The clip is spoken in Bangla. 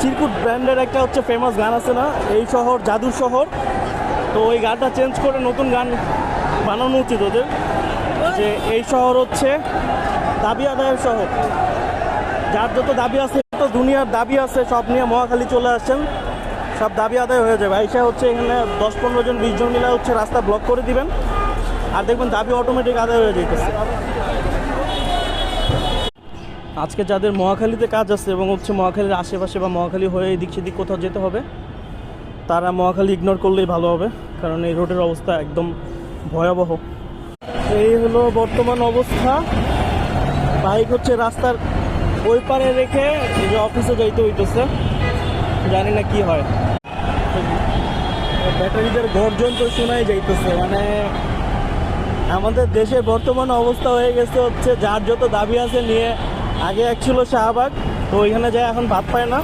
চিরকুট ব্র্যান্ডের একটা হচ্ছে ফেমাস গান আছে না, এই শহর জাদুর শহর। তো ওই গানটা চেঞ্জ করে নতুন গান বানানো উচিত ওদের, যে এই শহর হচ্ছে দাবি আদায়ের শহর। যার যত দাবি আছে, তো দুনিয়ার দাবি আছে, সব নিয়ে মহাখালী চলে আসছেন, সব দাবি আদায় হয়ে যাবে। আইসা হচ্ছে এখানে 10-15 জন 20 জন মিলে হচ্ছে রাস্তা ব্লক করে দিবেন, আর দেখবেন দাবি অটোমেটিক আদায় হয়ে যেতেছে। আজকে যাদের মহাখালীতে কাজ আছে এবং হচ্ছে মহাখালীর আশেপাশে বা মহাখালী হয়ে এদিক সেদিক কোথাও যেতে হবে, তারা মহাখালী ইগনোর করলেই ভালো হবে, কারণ এই রোডের অবস্থা একদম ভয়াবহ। এই হলো বর্তমান অবস্থা। বাইক হচ্ছে রাস্তার ওই পারে রেখে এই যে অফিসে যাইতে হইতেছে, জানি না কি হয়। ব্যাটারিদের গর্জন তো শোনাই যাইতেছে। মানে আমাদের দেশের বর্তমান অবস্থা হয়ে গেছে হচ্ছে যার যত দাবি আছে নিয়ে। আগে এক ছিল শাহবাগ, তো ওইখানে যায় এখন ভাত পায় না।